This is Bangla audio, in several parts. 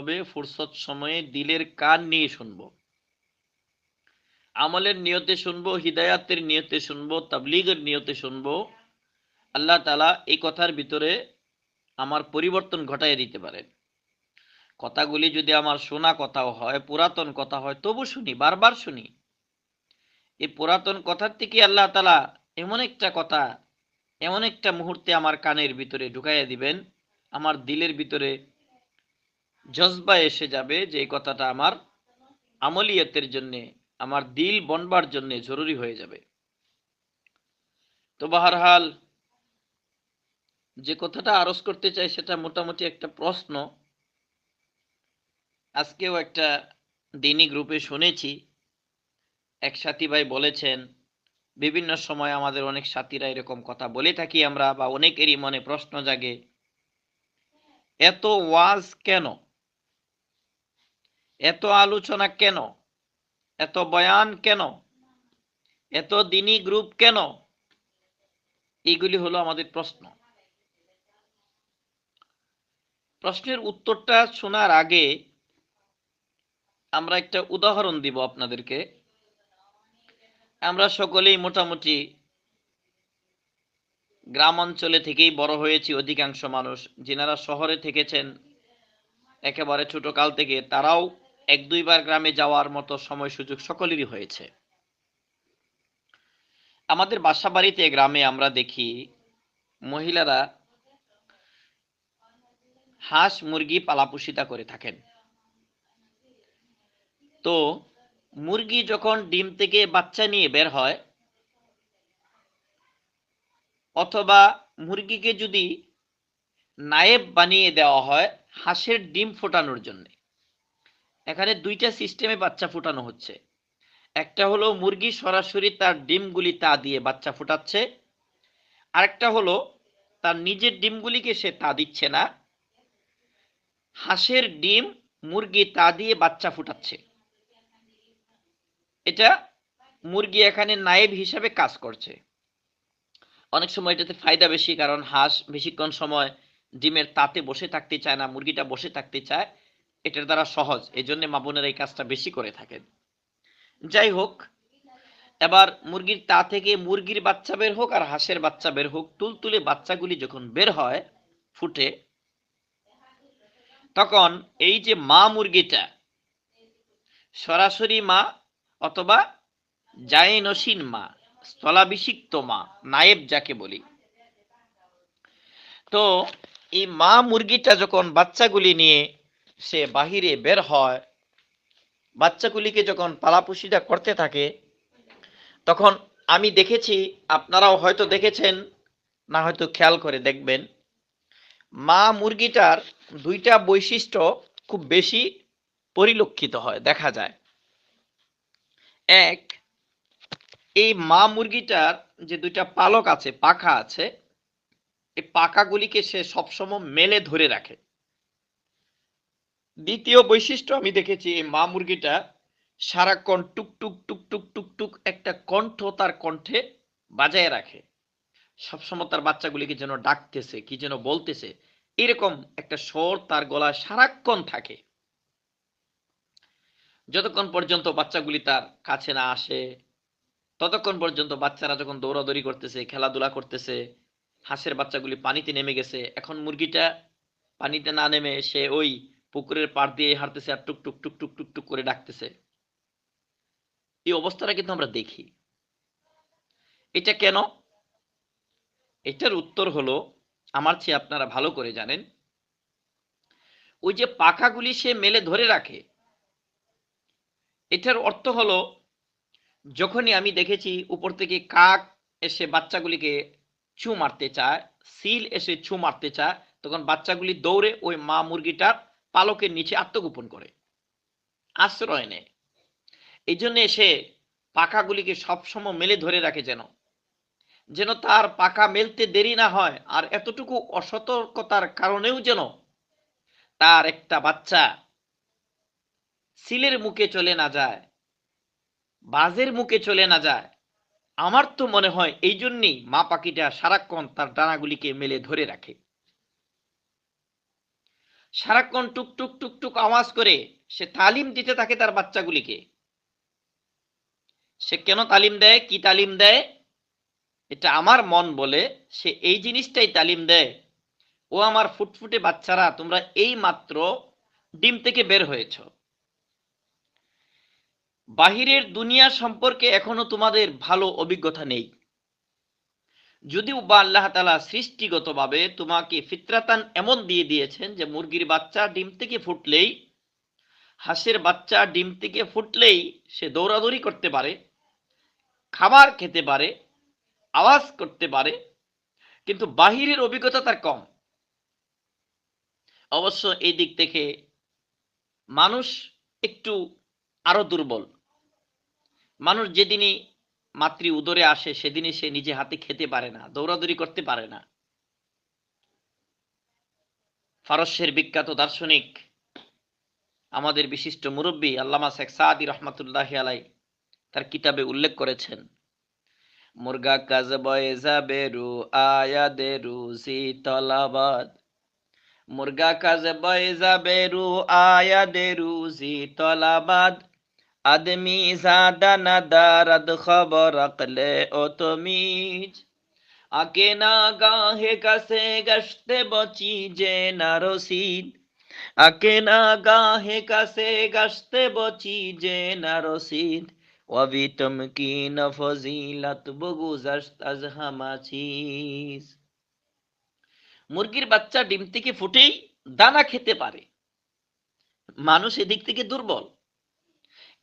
হবে ফুরসত সময়ে দিলের কান নিয়ে শুনবো, আমলের নিয়তে শুনবো, হিদায়াতের নিয়তে শুনবো, তাবলীগের নিয়তে শুনবো। আল্লাহ তাআলা এই কথার ভিতরে আমার পরিবর্তন ঘটাইয়া দিতে পারেন। কথাগুলি যদি আমার শোনা কথাও হয়, পুরাতন কথা হয়, তবু শুনি, বারবার শুনি। এই পুরাতন কথার থেকে আল্লাহ তাআলা এমন একটা কথা, এমন একটা মুহূর্তে আমার কানের ভিতরে ঢুকাইয়া দিবেন, আমার দিলের ভিতরে জজবা এসে যাবে যে এই কথাটা আমার আমলিয়াতের জন্য, আমার দিল বনবার জন্য জরুরি হয়ে যাবে। তো বাহরহাল যে কথাটা আরজ করতে চাই সেটা মোটামুটি একটা প্রশ্ন। আজকেও একটা দিনী গ্রুপে শুনেছি, এক সাথী ভাই বলেছেন, বিভিন্ন সময় আমাদের অনেক সাথীরা এরকম কথা বলে থাকি আমরা, বা অনেকেরই মনে প্রশ্ন জাগে, এত ওয়াজ কেন, এত আলোচনা কেন, এত বয়ান কেন, এত দিনী গ্রুপ কেন? এইগুলি হলো আমাদের প্রশ্ন। প্রশ্নের উত্তরটা শোনার আগে আমরা একটা উদাহরণ দিব আপনাদেরকে। আমরা সকলেই মোটামুটি গ্রাম অঞ্চলে থেকেই বড় হয়েছি, অধিকাংশ মানুষ। যিনারা শহরে থেকেছেন একেবারে ছোট কাল থেকে, তারাও এক দুইবার গ্রামে যাওয়ার মতো সময় সুযোগ সকলেরই হয়েছে। আমাদের বাসা বাড়িতে গ্রামে আমরা দেখি মহিলারা হাঁস মুরগি পালাপোষিতা করে থাকেন। তো মুরগি যখন ডিম থেকে বাচ্চা নিয়ে বের হয়, অথবা মুরগিকে যদি নায়েব বানিয়ে দেওয়া হয় হাঁসের ডিম ফোটানোর জন্য, এখানে দুইটা সিস্টেমে বাচ্চা ফোটানো হচ্ছে। একটা হলো মুরগি সরাসরি তার ডিমগুলি তা দিয়ে বাচ্চা ফোটাচ্ছে, আরেকটা হলো তার নিজের ডিমগুলিকে সে তা দিচ্ছে না, হাঁসের ডিম মুরগি তা দিয়ে বাচ্চা ফুটাচ্ছে। এটা মুরগি এখানে নায়েব হিসাবে কাজ করছে। অনেক সময় এটাতে ফায়দা বেশি, কারণ হাঁস বেশিক্ষণ সময় ডিমের তাতে বসে থাকতে চায় না, মুরগিটা বসে থাকতে চায়, এটার দ্বারা সহজ, এই জন্য মা বোনেরা এই কাজটা বেশি করে থাকেন। যাই হোক, এবার মুরগির তা থেকে মুরগির বাচ্চা বের হোক আর হাঁসের বাচ্চা বের হোক, তুলতুলে বাচ্চাগুলি যখন বের হয় ফুটে, তখন এই যে মা মুরগিটা সরাসরি মা অথবা জায়নসীন মা, স্থলাভিষিক্ত মা, নায়েব যাকে বলি, তো এই মা মুরগিটা যখন বাচ্চাগুলি নিয়ে সে বাহিরে বের হয়, বাচ্চাগুলিকে যখন পালাপুষিটা করতে থাকে, তখন আমি দেখেছি, আপনারাও হয়তো দেখেছেন, না হয়তো খেয়াল করে দেখবেন, মা মুরগিটার দুইটা বৈশিষ্ট্য খুব বেশি পরিলক্ষিত হয়, দেখা যায়। এক, এই মা মুরগিটার যে দুইটা পালক আছে, পাখা আছে, এই পাখাগুলিকে সে সবসময় মেলে ধরে রাখে। দ্বিতীয় বৈশিষ্ট্য আমি দেখেছি, এই মা মুরগিটা সারাক্ষণ টুকটুক টুকটুক টুকটুক একটা কণ্ঠ তার কণ্ঠে বাজায় রাখে, সবসময় তার বাচ্চাগুলিকে যেন ডাকতেছে, কি যেন বলতেছে, এরকম একটা স্বর তার গলায় সারাক্ষণ থাকে। যতক্ষণ পর্যন্ত বাচ্চাগুলি তার কাছে না আসে, ততক্ষণ পর্যন্ত বাচ্চারা যখন দৌড়াদৌড়ি করতেছে, খেলাধুলা করতেছে, হাঁসের বাচ্চাগুলি পানিতে নেমে গেছে, এখন মুরগিটা পানিতে না নেমে সে ওই পুকুরের পাড় দিয়ে হাঁটতেছে আর টুক টুক টুক টুক টুক টুক করে ডাকতেছে। এই অবস্থাটা কিন্তু আমরা দেখি। এটা কেন? এটার উত্তর হলো, আমার চেয়ে আপনারা ভালো করে জানেন, ওই যে পাখাগুলি সে মেলে ধরে রাখে, এটার অর্থ হলো, যখনই আমি দেখেছি উপর থেকে কাক এসে বাচ্চাগুলিকে ছু মারতে চায়, সিল এসে ছু মারতে চায়, তখন বাচ্চাগুলি দৌড়ে ওই মা মুরগিটার পালকের নিচে আত্মগোপন করে, আশ্রয় নেয়। এই জন্য সে পাখাগুলিকে সবসময় মেলে ধরে রাখে, যেন যেন তার পাখা মেলতে দেরি না হয়, আর এতটুকু অসতর্কতার কারণেও যেন তার একটা বাচ্চা সিলের মুখে চলে না যায়, বাজের মুখে চলে না যায়। আমার তো মনে হয় এই জন্যই মা পাখিটা সারাক্ষণ তার ডানাগুলিকে মেলে ধরে রাখে। সারাক্ষণ টুকটুক টুকটুক আওয়াজ করে সে তালিম দিতে থাকে তার বাচ্চাগুলিকে। সে কেন তালিম দেয়, কি তালিম দেয়? এটা আমার মন বলে সে এই জিনিসটাই তালিম দেয়, ও আমার ফুটফুটে বাচ্চারা, তোমরা এই মাত্র ডিম থেকে বের হয়েছ, বাহিরের দুনিয়া সম্পর্কে এখনো তোমাদের ভালো অভিজ্ঞতা নেই। যদিও বা আল্লাহ তাআলা সৃষ্টিগতভাবে তোমাকে ফিতরাতান এমন দিয়ে দিয়েছেন যে মুরগির বাচ্চা ডিম থেকে ফুটলেই, হাঁসের বাচ্চা ডিম থেকে ফুটলেই সে দৌড়াদৌড়ি করতে পারে, খাবার খেতে পারে, আওয়াজ করতে পারে, কিন্তু বাহিরের অভিজ্ঞতা তার কম। অবশ্য এই দিক থেকে মানুষ একটু আরো দুর্বল। মানুষ যেদিনই মাতৃ উদরে আসে সেদিনই সে নিজে হাতে খেতে পারে না, দৌড়াদৌড়ি করতে পারে না। ফারস্যের বিখ্যাত দার্শনিক, আমাদের বিশিষ্ট মুরব্বী আল্লামা শেখ সাদি রহমাতুল্লাহ আলাই তার কিতাবে উল্লেখ করেছেন, মুরগা কাজ বয়েজা বেরু আয়া দে রুজি তলাবাদ, মুরগা কাজ বয়েজা বেরু আয়া দে রুজি তলাবাদ, আদমি জাদা না দারদ খবর আকলে ও তমিজ, আকে না গাহে কাছে গশতে বচি যে না রসিদ, আকে না গাহে কাছে গশতে বচি যে না রসিদ, ওয়াবি তমকিন ফজিলত বগুজশত আজ হামাচিজ। মুরগির বাচ্চা ডিম থেকে ফুটেই দানা খেতে পারে। মানুষ এদিক থেকে দুর্বল,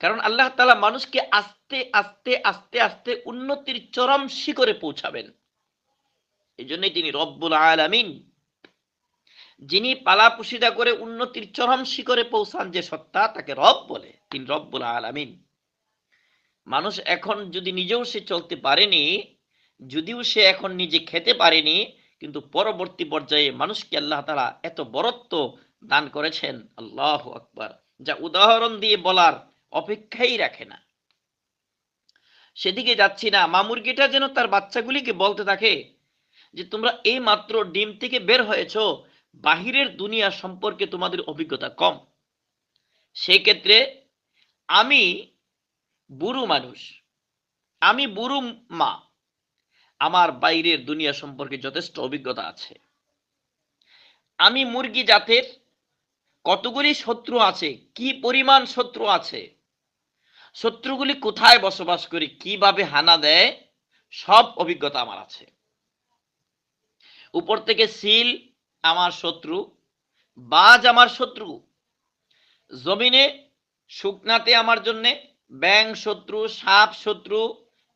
কারণ আল্লাহ তাআলা মানুষকে আস্তে আস্তে আস্তে আস্তে উন্নতির চরম শিখরে পৌঁছাবেন। এই জন্যই তিনি রব্বুল আলামিন, যিনি পালা পুশিদা করে উন্নতির চরম শিখরে পৌঁছান যে সত্তা, তাকে রব বলে, তিনি রব্বুল আলামিন। মানুষ এখন যদি নিজেও সে চলতে পারেনি, যদিও সে এখন নিজে খেতে পারেনি, কিন্তু পরবর্তী পর্যায়ে মানুষকে আল্লাহ তাআলা এত বরত্ব দান করেছেন, আল্লাহু আকবার, যা উদাহরণ দিয়ে বলার অপেক্ষাই রাখে না। সেদিকে যাচ্ছি না। মা মুরগিটা যেন তার বাচ্চাগুলিকে বলতে থাকে যে তোমরা এই মাত্র ডিম থেকে বের হয়েছ, বাহিরের দুনিয়া সম্পর্কে তোমাদের অভিজ্ঞতা কম। সেই ক্ষেত্রে আমি বুড়ো মানুষ, আমি বুড়ো মা, আমার বাইরের দুনিয়া সম্পর্কে যথেষ্ট অভিজ্ঞতা আছে। আমি মুরগি জাতের কতগুলি শত্রু আছে, কি পরিমাণ শত্রু আছে, শত্রুগুলি কোথায় বসবাস করে, কিভাবে হানা দেয়, সব অভিজ্ঞতা আমার আছে। উপর থেকে সিল আমার শত্রু, বাজ আমার শত্রু, জমিনে শুকনাতে আমার জন্য ব্যাং শত্রু, সাপ শত্রু,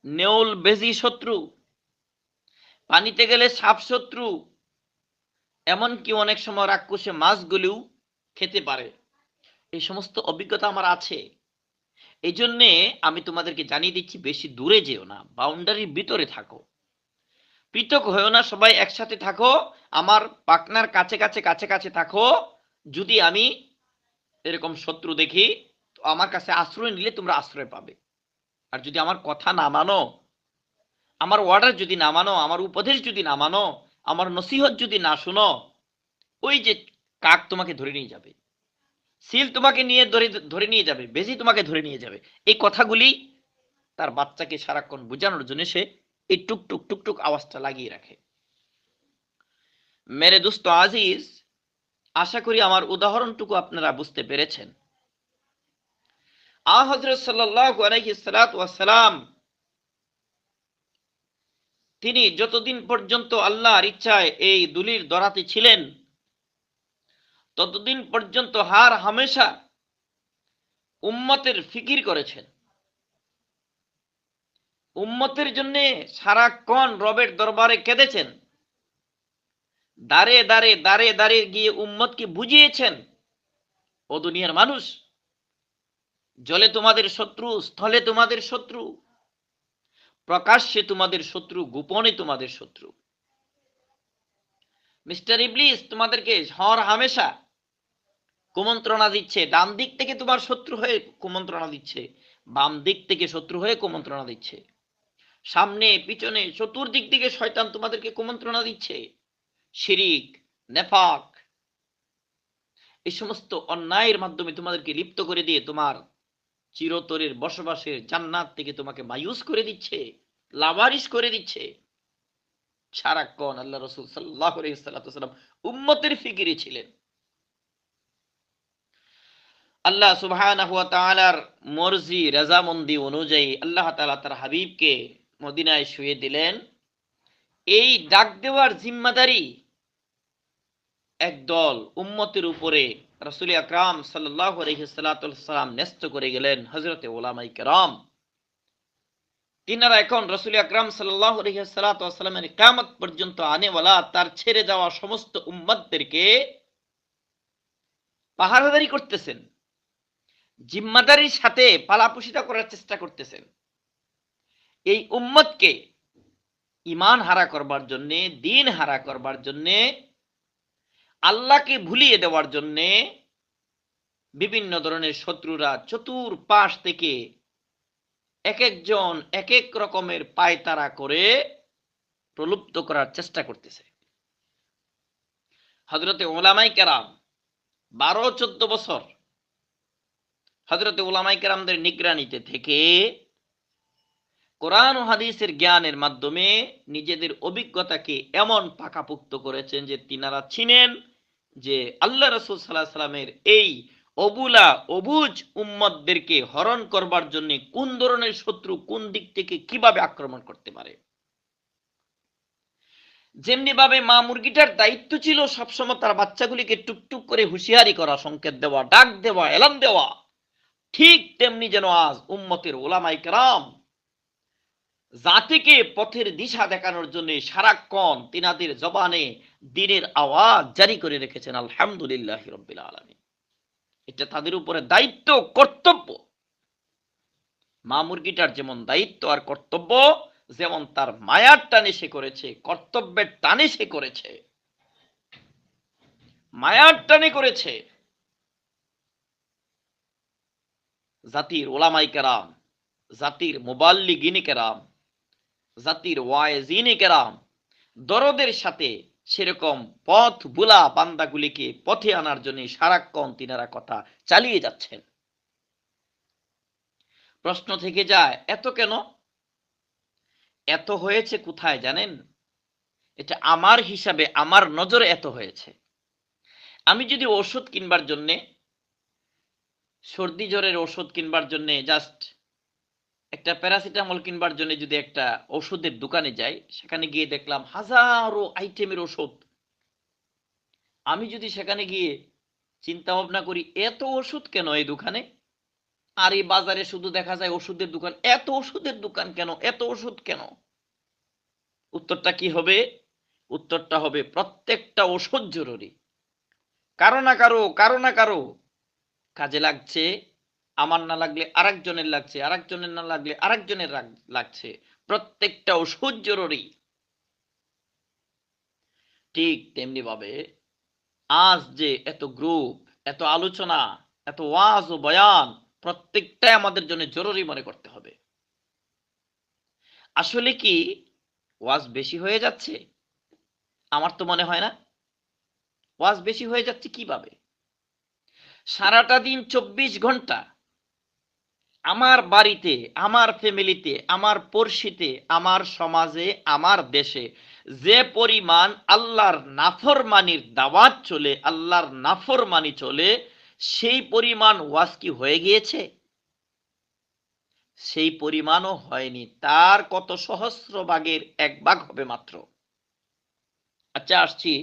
নেউল বেজি শত্রু, পানিতে গেলে সাপ শত্রু, এমনকি অনেক সময় রাক্ষসে মাছগুলিও খেতে পারে। এই সমস্ত অভিজ্ঞতা আমার আছে। এই জন্যে আমি তোমাদেরকে জানিয়ে দিচ্ছি, বেশি দূরে যেও না, বাউন্ডারির ভিতরে থাকো, পৃথক হয়েও না, সবাই একসাথে থাকো, আমার পাকনার কাছে কাছে কাছে কাছে থাকো। যদি আমি এরকম শত্রু দেখি তো আমার কাছে আশ্রয় নিলে তোমরা আশ্রয় পাবে। আর যদি আমার কথা না মানো, আমার অর্ডার যদি না মানো, আমার উপদেশ যদি না মানো, আমার নসিহত যদি না শুনো, ওই যে কাক তোমাকে ধরে নিয়ে যাবে, সিল তোমাকে নিয়ে ধরে নিয়ে যাবে, বেজি তোমাকে ধরে নিয়ে যাবে। এই কথাগুলি তার বাচ্চাকে সারাক্ষণ বোঝানোর জন্য সে এই টুকটুক টুকটুক আওয়াজটা লাগিয়ে রাখে। মেরে দোস্ত আজিজ, আশা করি আমার উদাহরণটুকু আপনারা বুঝতে পেরেছেন। হযরত সাল্লাল্লাহু আলাইহি সাল্লাম তিনি যতদিন পর্যন্ত আল্লাহর ইচ্ছায় এই দুলির দরাতে ছিলেন, ততদিন পর্যন্ত হার হামেশা উম্মতের ফিকির করেছেন, উম্মতের জন্য সারাক্ষণ রবের দরবারে কেঁদেছেন, দাঁড়ে দাঁড়ে দাঁড়ে দাঁড়িয়ে গিয়ে উম্মতকে বুঝিয়েছেন, ও দুনিয়ার মানুষ, জলে তোমাদের শত্রু, স্থলে তোমাদের শত্রু, প্রকাশ্যে তোমাদের শত্রু, গোপনে তোমাদের শত্রু। মিস্টার ইবলিস তোমাদেরকে হর হামেশা কুমন্ত্রণা দিচ্ছে, ডান দিক থেকে তোমার শত্রু হয়ে কুমন্ত্রণা দিচ্ছে, বাম দিক থেকে শত্রু হয়ে কুমন্ত্রণা দিচ্ছে, সামনে পিছনে চতুর্দিক থেকে শয়তান তোমাদেরকে কুমন্ত্রণা দিচ্ছে। শিরিক, নেফাক, এই সমস্ত অন্যায়ের মাধ্যমে তোমাদেরকে লিপ্ত করে দিয়ে তোমার চিরতরের বসবাসের জান্নাত থেকে তোমাকে মায়ুস করে দিচ্ছে, লাওয়ারিস করে দিচ্ছে। সারাক্ষণ আল্লাহ রাসূল সাল্লাল্লাহু আলাইহি ওয়াসাল্লাম উম্মতের ফিকিরে ছিলেন। আল্লাহ সুবহানাহু ওয়া তাআলার মর্জি রাজামন্দি অনুযায়ী আল্লাহ তাআলা তার হাবিবকে মদিনায় শুইয়ে দিলেন। এই ডাক দেওয়ার জিম্মাদারি একদল উম্মতের উপরে রাসূল আকরাম সাল্লাল্লাহু আলাইহি সাল্লাম ন্যস্ত করে গেলেন হযরতে উলামায়ে কেরাম। তিনারা এখন রাসূল আকরাম সাল্লাল্লাহু আলাইহি সাল্লামের কিয়ামত পর্যন্ত আনেওয়ালা তার ছেড়ে যাওয়া সমস্ত উম্মতদেরকে পাহারাদারি করতেছেন, জিম্মাদারির সাথে পালাপোষিতা করার চেষ্টা করতেছেন। এই উম্মতকে ঈমান হারা করবার জন্য, দ্বীন হারা করবার জন্য, আল্লাহকে ভুলিয়ে দেওয়ার জন্য বিভিন্ন ধরনের শত্রুরা চতুর্পাশ থেকে এক একজন এক এক রকমের পায়তারা করে প্রলুব্ধ করার চেষ্টা করতেছে। হযরতে উলামায়ে কেরাম 12-14 বছর হযরতে উলামায়ে কেরামদের নিগরানিতে থেকে কোরআন ও হাদিসের জ্ঞানের মাধ্যমে নিজেদের অভিজ্ঞতাকে এমন পাকাপোক্ত করেছেন যে তিনারা চিনেন যে আল্লাহ রাসূল সাল্লাল্লাহু আলাইহি সাল্লামের এই অবুলা অবুজ উম্মতদেরকে হরণ করবার জন্য কোন ধরনের শত্রু কোন দিক থেকে কিভাবে আক্রমণ করতে পারে। যেমনি ভাবে মা মুরগিটার দায়িত্ব ছিল সবসময় তার বাচ্চাগুলিকে টুকটুক করে হুঁশিয়ারি করা, সংকেত দেওয়া, ডাক দেওয়া, এলান দেওয়া, ঠিক তেমনি যেন আজ উম্মতের উলামায়ে কেরাম জাতিকে পথের দিশা দেখানোর জন্য সারাক্ষণ তিনাদের জবানে দ্বীনের আওয়াজ জারি করে রেখেছেন। আলহামদুলিল্লাহি রাব্বিল আলামিন। এটা তাদের উপরে দায়িত্ব, কর্তব্য। মা মুরগিটার যেমন দায়িত্ব আর কর্তব্য, যেমন তার মায়ার টানে সে করেছে, কর্তব্যের টানে সে করেছে, মায়ার টানে করেছে। জাতির উলামায়ে কেরাম, জাতির মুবাল্লিগিনে কেরাম, জাতির ওয়াইজিনে কেরাম দরদের সাথে সেরকম পথ ভুলা বান্দাগুলিকে পথে আনার জন্য সারাক্ষণ তিনারা কথা চালিয়ে যাচ্ছেন। প্রশ্ন থেকে যায়, এত কেন? এত হয়েছে কোথায় জানেন? এটা আমার হিসাবে, আমার নজরে এত হয়েছে। আমি যদি ওষুধ কিনবার জন্যে, সর্দি জ্বরের ওষুধ কিনবার জন্যে, জাস্ট একটা প্যারাসিটামল কিনবার জন্য যদি একটা ওষুধের দোকানে যাই, সেখানে গিয়ে দেখলাম হাজারো আইটেমের ওষুধ। আমি যদি সেখানে গিয়ে চিন্তা ভাবনা করি এত ওষুধ কেন এই দোকানে, আর এই বাজারে শুধু দেখা যায় ওষুধের দোকান, এত ওষুধের দোকান কেন, এত ওষুধ কেন? উত্তরটা কি হবে? উত্তরটা হবে প্রত্যেকটা ওষুধ জরুরি, কারো না কারো কাজে লাগছে। আমার না লাগলে আরেকজনের লাগছে, আরেকজনের না লাগলে আরেকজনের লাগছে। প্রত্যেকটা ওষুধ জরুরি। ঠিক তেমনি ভাবে আজ যে এত গ্রুপ, এত আলোচনা, এত ওয়াজ ও বয়ান, প্রত্যেকটাই আমাদের জন্য জরুরি মনে করতে হবে। আসলে কি ওয়াজ বেশি হয়ে যাচ্ছে? আমার তো মনে হয় না। ওয়াজ বেশি হয়ে যাচ্ছে কিভাবে? সারাটা দিন 24 ঘন্টা আমার বাড়িতে, আমার ফ্যামিলিতে, আমার পড়শিতে, আমার সমাজে, আমার দেশে যে পরিমাণ আল্লাহর নাফরমানির দাওয়াত চলে, আল্লাহর নাফরমানি চলে, সেই পরিমাণ ওয়াজ কি হয়ে গিয়েছে? সেই পরিমাণও হয়নি। তার কত সহস্র ভাগের 1 ভাগ হবে মাত্র। আচ্ছা, আসছি।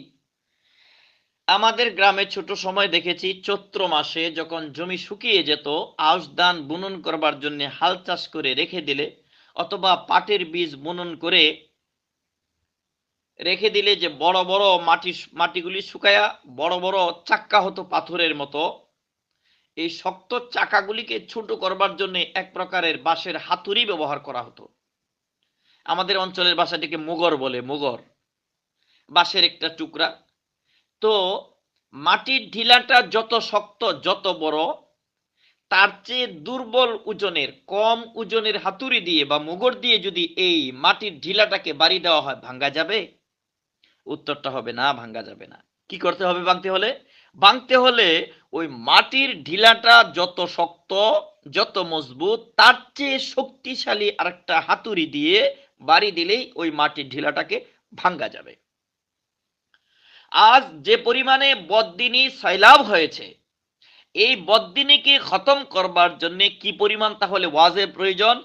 আমাদের গ্রামে ছোট সময় দেখেছি চৈত্র মাসে যখন জমি শুকিয়ে যেত, আউশ ধান বুনন করবার জন্য হাল চাষ করে রেখে দিলে, অথবা পাটের বীজ বুনন করে রেখে দিলে যে বড় বড় মাটিগুলি শুকায়া বড় বড় চাক্কা হতো পাথরের মতো। এই শক্ত চাকাগুলিকে ছোট করবার জন্য এক প্রকারের বাঁশের হাতুড়ি ব্যবহার করা হতো। আমাদের অঞ্চলের ভাষাটিকে মুগর বলে, মুগর, বাঁশের একটা টুকরা। তো মাটির ঢিলাটা যত শক্ত, যত বড়, তার চেয়ে দুর্বল ওজনের, কম ওজনের হাতুড়ি দিয়ে বা মুগর দিয়ে যদি এই মাটির ঢিলাটাকে বাড়ি দেওয়া হয়, ভাঙ্গা যাবে? উত্তরটা হবে না, ভাঙ্গা যাবে না। কি করতে হবে ভাঙতে হলে? ভাঙতে হলে ওই মাটির ঢিলাটা যত শক্ত, যত মজবুত, তার চেয়ে শক্তিশালী আরেকটা হাতুড়ি দিয়ে বাড়ি দিলেই ওই মাটির ঢিলাটাকে ভাঙ্গা যাবে। আজ যে পরিমাণে বদদিনী সয়লাব হয়েছে, এই বদদিনীকে খতম করবার জন্য কি পরিমাণ তাহলে ওয়াজের প্রয়োজন?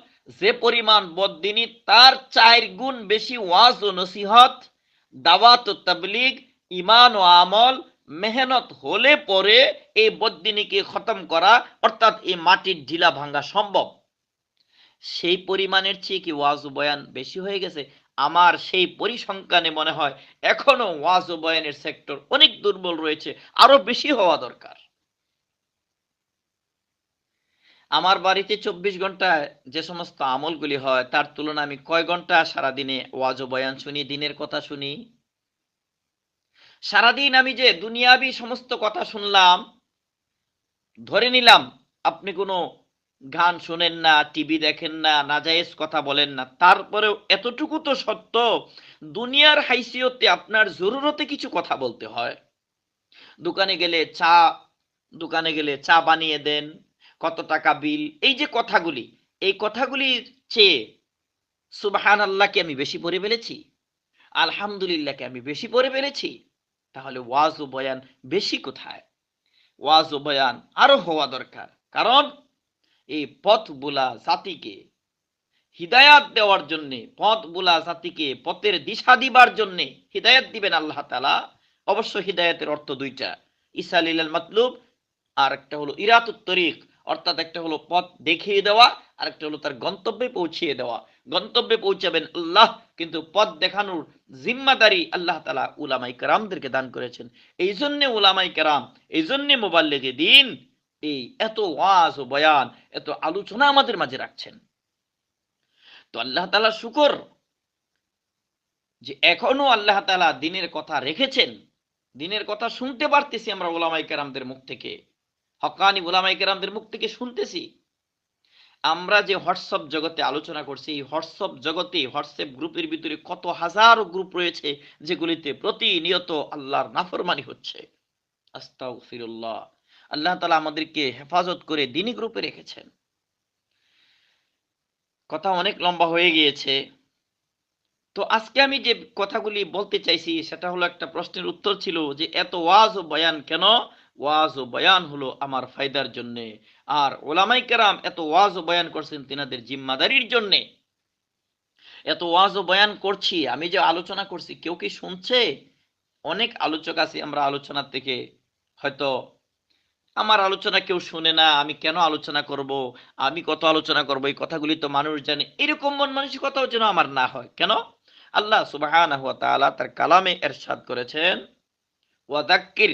যে পরিমাণ বদদিনী, তার 4 গুণ বেশি ওয়াজ ও নসিহত, দাওয়াত ও তাবলীগ, ঈমান ও আমল, মেহনত হলে পরে এই বদদিনীকে খতম করা, অর্থাৎ এই মাটির ঢিলা ভাঙ্গা সম্ভব। সেই পরিমাণের চেয়ে কি ওয়াজ ও বয়ান বেশি হয়ে গেছে? আমার সেই পরিসংখ্যানে মনে হয় এখনো ওয়াজ ও বয়ানের সেক্টর অনেক দুর্বল রয়েছে, আরো বেশি হওয়া দরকার। আমার বাড়িতে 24 ঘন্টায় যে সমস্ত আমলগুলি হয়, তার তুলনায় আমি কয় ঘন্টা সারাদিনে ওয়াজ ও বয়ান শুনি, দিনের কথা শুনি? সারাদিন আমি যে দুনিয়াবি সমস্ত কথা শুনলাম, ধরে নিলাম আপনি কোনো গান শোনেন না, টিভি দেখেন না, নাজায়েজ কথা বলেন না, তারপরেও এতটুকু তো সত্য, দুনিয়ার হাইসিয়তে আপনার জরুরতে কিছু কথা বলতে হয়। দোকানে গেলে চা, দোকানে গেলে চা বানিয়ে দেন, কত টাকা বিল, এই যে কথাগুলি, এই কথাগুলির চেয়ে সুবহান আল্লাহকে আমি বেশি পড়ে ফেলেছি, আলহামদুলিল্লাহকে আমি বেশি পড়ে ফেলেছি, তাহলে ওয়াজ ও বয়ান বেশি কোথায়? ওয়াজ ও বয়ান আরো হওয়া দরকার। কারণ এই পথ বোলা জাতিকে হিদায়াত দেওয়ার জন্য, পথ বোলা জাতিকে পথের দিশা দিবার জন্য হিদায়াত দিবেন আল্লাহ তাআলা। অবশ্য হিদায়াতের অর্থ দুইটা, ইসালিল মাতলুব, আর একটা হলো ইরাতুত তরিক, অর্থাৎ একটা হলো পথ দেখিয়ে দেওয়া, আর একটা হলো তার গন্তব্যে পৌঁছিয়ে দেওয়া। গন্তব্যে পৌঁছাবেন আল্লাহ, কিন্তু পথ দেখানোর জিম্মাদারি আল্লাহ তাআলা উলামায়ে কেরামদেরকে দান করেছেন। এই জন্য উলামায়ে কেরাম, এই জন্য মুবাল্লিগে দ্বীন এই এত ওয়াজ ও বয়ান, এত আলোচনা আমাদের মাঝে রাখছেন। তো আল্লাহ তাআলা শুকর যে এখনো আল্লাহ তাআলা দ্বীনের কথা রেখেছেন, দ্বীনের কথা শুনতে পারতেছি আমরা উলামায়ে কেরামদের মুখ থেকে, হক্কানি উলামায়ে কেরামদের মুখ থেকে শুনতেছি। আমরা যে হোয়াটসঅ্যাপ জগতে আলোচনা করছি, এই হোয়াটসঅ্যাপ জগতে, হোয়াটসঅ্যাপ গ্রুপের ভিতরে কত হাজারো গ্রুপ রয়েছে যেগুলিতে প্রতিনিয়ত আল্লাহর নাফরমানি হচ্ছে। আস্তাগফিরুল্লাহ। আল্লাহ তাআলা আমাদেরকে হেফাজত করে দ্বীনী গ্রুপে রেখেছেন। কথা অনেক লম্বা হয়ে গিয়েছে। তো আজকে আমি যে কথাগুলি বলতে চাইছি সেটা হলো, একটা প্রশ্নের উত্তর ছিল যে এত ওয়াজ ও বয়ান কেন? ওয়াজ ও বয়ান হলো আমার ফায়দার জন্য, আর ওলামায়ে কেরাম এত ওয়াজ ও বয়ান করছেন তিনাদের জিম্মাদারির জন্য। এত ওয়াজ ও বয়ান করছি, আমি যে আলোচনা করছি, কেউ কি শুনছে? অনেক আলোচক আছে, আমরা আলোচনা থেকে হয়তো আমার আলোচনা কেউ শুনে না, আমি কেন আলোচনা করব, আমি কত আলোচনা করব, এই কথাগুলি তো মানুষ জানে, এরকম মন মানসিকতাও যেন আমার না হয়। কেন? আল্লাহ সুবহানাহু ওয়া তাআলা তার কালামে ইরশাদ করেছেন, ওয়াযাক্কির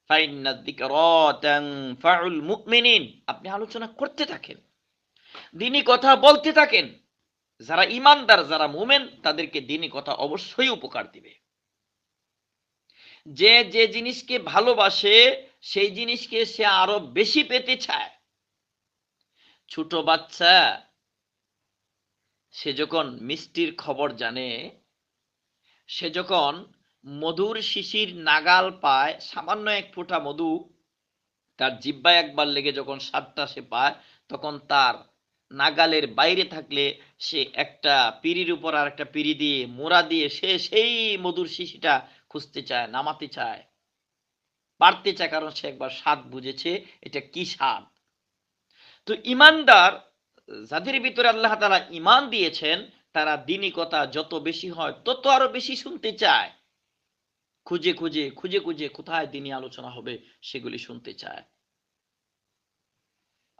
ফাইন্না যিকরা তানফাউল মুমিনিন। আপনি আলোচনা করতে থাকেন, দ্বীনি কথা বলতে থাকেন, যারা ঈমানদার, যারা মুমিন, তাদেরকে দ্বীনি কথা অবশ্যই উপকার দিবে। যে যে জিনিসকে ভালোবাসে সেই জিনিসকে সে আরো বেশি পেতে চায়। ছোট বাচ্চা সে যখন মিষ্টির খবর জানে, সে যখন মধুর শিশির নাগাল পায়, সামান্য এক ফোঁটা মধু তার জিহ্বায় একবার লেগে যখন স্বাদটা সে পায়, তখন তার নাগালের বাইরে থাকলে সে একটা পিঁড়ির উপর আর একটা পিঁড়ি দিয়ে মোড়া দিয়ে সে সেই মধুর শিশিটা খুঁজতে চায়, নামাতে চায়, পারতে চায়, কারণ সে একবার স্বাদ বুঝেছে এটা কি স্বাদ। তো ইমানদার যাদের ভিতরে আল্লাহ তাআলা ইমান দিয়েছেন, তারা দ্বীনি কথা যত বেশি হয় তত আরো বেশি শুনতে চায়, খুঁজে খুঁজে খুঁজে খুঁজে কোথায় দ্বীনি আলোচনা হবে সেগুলি শুনতে চায়।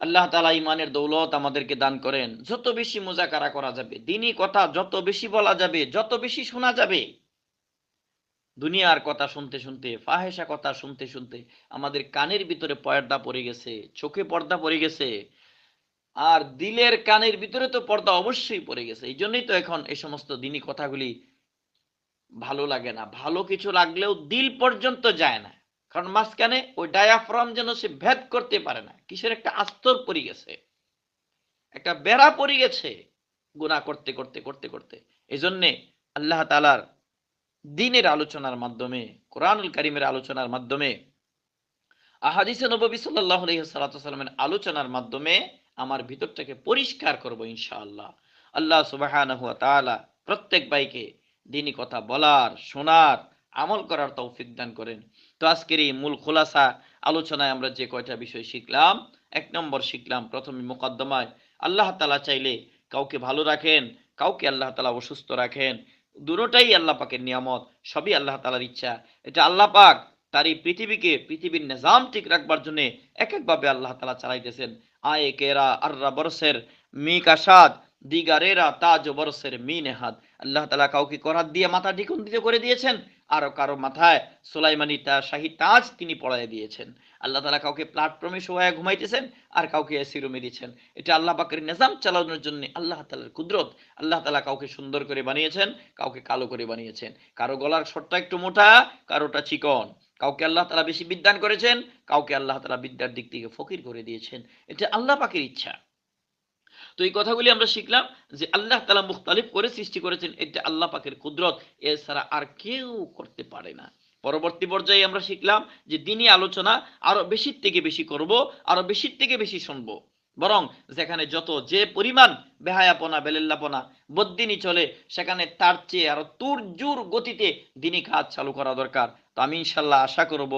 আল্লাহ তাআলা ইমানের দৌলত আমাদেরকে দান করেন। যত বেশি মুযাকারা করা যাবে, দ্বীনি কথা যত বেশি বলা যাবে, যত বেশি শোনা যাবে, দুনিয়ার কথা শুনতে শুনতে, ফাহেসা কথা শুনতে শুনতে আমাদের কানের ভিতরে পর্দা পড়ে গেছে, চোখে পর্দা পড়ে গেছে, আর দিলের কানের ভিতরে তো পর্দা অবশ্যই পড়ে গেছে। এই জন্যই তো এখন এই সমস্ত দ্বীনি কথাগুলি ভালো লাগে না। ভালো কিছু লাগলেও দিল পর্যন্ত যায় না, কারণ মাঝখানে ওই ডায়াফ্রাম যেন সে ভেদ করতে পারে না, কিসের একটা আস্তর পড়ে গেছে, একটা বেড়া পড়ে গেছে গুনাহ করতে করতে করতে করতে। এই জন্যে আল্লাহ তাআলার দ্বীনের আলোচনার মাধ্যমে, কোরআনুল কারীমের আলোচনার মাধ্যমে আহাদিসে নববী সাল্লাল্লাহু আলাইহি সাল্লামের আলোচনার মাধ্যমে আমার ভিতরটাকে পরিষ্কার করব ইনশাআল্লাহ। আল্লাহ সুবহানাহু ওয়া তাআলা প্রত্যেক ভাইকে দ্বীনি কথা বলার, শোনার, আমল করার তৌফিক দান করেন। তো আজকের এই মূল খোলাসা আলোচনায় আমরা যে কয়টা বিষয় শিখলাম, ১ নম্বর শিখলাম প্রথমে মুকদ্দমায় আল্লাহ তাআলা চাইলে কাউকে ভালো রাখেন, কাউকে আল্লাহ তাআলা অসুস্থ রাখেন। দুটোটাই আল্লাহ পাকের নিয়ামত, সবই আল্লাহ তাআলার ইচ্ছা। এটা আল্লাহ পাক তার এই পৃথিবীকে, পৃথিবীর নিজাম ঠিক রাখবার জন্য এক একভাবে আল্লাহ তাআলা চালাইতেছেন। আয়ে কেরা আররা বরসের মি কাসাদ দিগারেরা তাজ বরসের মি নেহাদ। আল্লাহ তাআলা কাউকে করাত দিয়ে মাথা দ্বিখণ্ডিত করে দিয়েছেন, আর কারো মাথায় সুলাইমানি তা শাহী তাজ তিনি পড়ায় দিয়েছেন। আল্লাহ তাআলা কাউকে প্ল্যাটফর্মে শোয়ায় ঘুমাইতেছেন, আর কাউকে এসি রুমে দিচ্ছেন। এটা আল্লাহ পাকের নিজাম চালানোর জন্য আল্লাহ তাআলার কুদরত। আল্লাহ তাআলা কাউকে সুন্দর করে বানিয়েছেন, কাউকে কালো করে বানিয়েছেন। কারো গলার স্বরটা একটু মোটা, কারোটা চিকন। কাউকে আল্লাহ তাআলা বেশি বিদ্যান করেছেন, কাউকে আল্লাহ তাআলা বিদ্যার দিক থেকে ফকির করে দিয়েছেন। এটা আল্লাহ পাকের ইচ্ছা। তো এই কথাগুলি আমরা শিখলাম যে আল্লাহ তাআলা মুখতালিফ করে সৃষ্টি করেছেন, এটা আল্লাহ পাকের কুদরত, এছাড়া আর কেউ করতে পারে না। পরবর্তী পর্যায়ে আমরা শিখলাম যে দ্বীনি আলোচনা আরো বেশির থেকে বেশি করব, আরো বেশির থেকে বেশি শুনবো। বরং যেখানে যত যে পরিমাণ বেহায়াপনা, বেলেল্লাপনা, বদ্দিনী চলে, সেখানে তার চেয়ে আরো তুরজুর গতিতে দ্বীনি কাজ চালু করা দরকার। তো আমি ইনশাল্লাহ আশা করব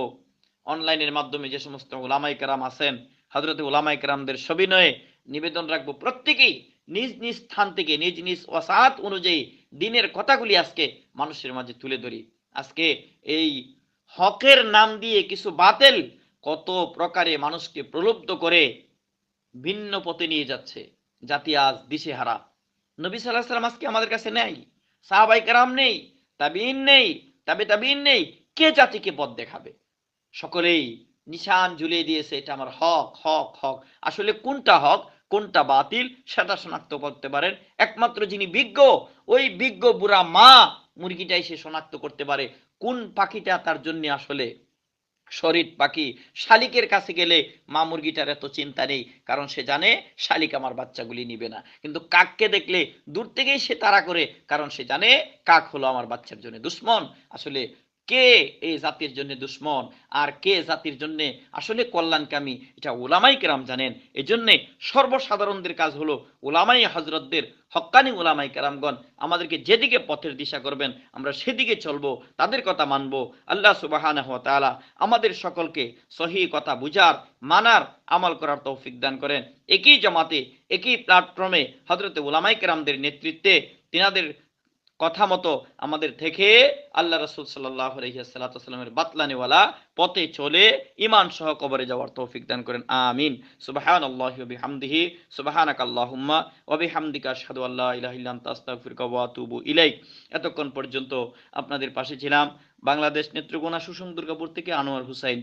অনলাইনের মাধ্যমে যে সমস্ত উলামায়ে কেরাম আছেন, হযরতে উলামায়ে কেরামদের সবিনয়ে নিবেদন রাখবো, প্রত্যেকেই নিজ নিজ স্থান থেকে নিজ নিজ ওয়াসাত অনুযায়ী দ্বীনের কথাগুলি আজকে মানুষের মাঝে তুলে ধরি। আজকে এই হকের নাম দিয়ে কিছু বাতিল কত প্রকারে মানুষকে প্রলুব্ধ করে ভিন্ন পথে নিয়ে যাচ্ছে। জাতি আজ দিশেহারা। নবী সাল্লাল্লাহু আলাইহি ওয়াসাল্লাম আজকে আমাদের কাছে নেই, সাহাবায়ে কেরাম নেই, তাবিঈন নেই, তাবিঈন নেই, কে জাতিকে পথ দেখাবে? সকলেই নিশান ঝুলিয়ে দিয়েছে, এটা আমার হক, হক, হক। আসলে কোনটা হক, কোনটা বাতিল, সেটা শনাক্ত করতে পারেন একমাত্র যিনি বিজ্ঞ। ওই বিজ্ঞ বুড়া মা মুরগিটাই সে শনাক্ত করতে পারে কোন পাখিটা তার জন্য আসলে শরীর পাখি। শালিকের কাছে গেলে মা মুরগিটার এত চিন্তা নেই, কারণ সে জানে শালিক আমার বাচ্চাগুলি নিবে না। কিন্তু কাককে দেখলে দূর থেকেই সে তাড়া করে, কারণ সে জানে কাক হলো আমার বাচ্চার জন্য দুশ্মন। আসলে কে এই জাতির জন্য দুশ্মন আর কে জাতির জন্য আসলে কল্যাণকামী, এটা উলামায়ে কেরাম জানেন। এজন্য সর্বসাধারণদের কাজ হলো উলামায়ে হযরতদের, হক্কানি উলামায়ে কেরামগণ আমাদেরকে যেদিকে পথের দিশা করবেন আমরা সেদিকে চলবো, তাদের কথা মানবো। আল্লাহ সুবহানাহু ওয়া তাআলা আমাদের সকলকে সহি কথা বুঝার, মানার, আমল করার তৌফিক দান করেন। একই জামাতে, একই প্ল্যাটফর্মে হযরতে উলামায়ে কেরামদের নেতৃত্বে তিনাদের কথা মতো আমাদের থেকে আল্লাহ রাসূল সাল্লাল্লাহু আলাইহি ওয়াসাল্লামের বাতলানিওয়ালা পথে চলে ঈমান সহ কবরে যাওয়ার তৌফিক দান করেন। আমিন। সুবহানাল্লাহি ওয়া বিহামদিহি, সুবহানাকাল্লাহুম্মা ওয়া বিহামদিকা আশহাদু আল্লা ইলাহা ইল্লা আনতা আস্তাগফিরুকা ওয়া আতুবু ইলাইক। এতক্ষণ পর্যন্ত আপনাদের পাশে ছিলাম বাংলাদেশ নেত্রকোনা সুষম দুর্গাপুর থেকে আনোয়ার হুসাইন।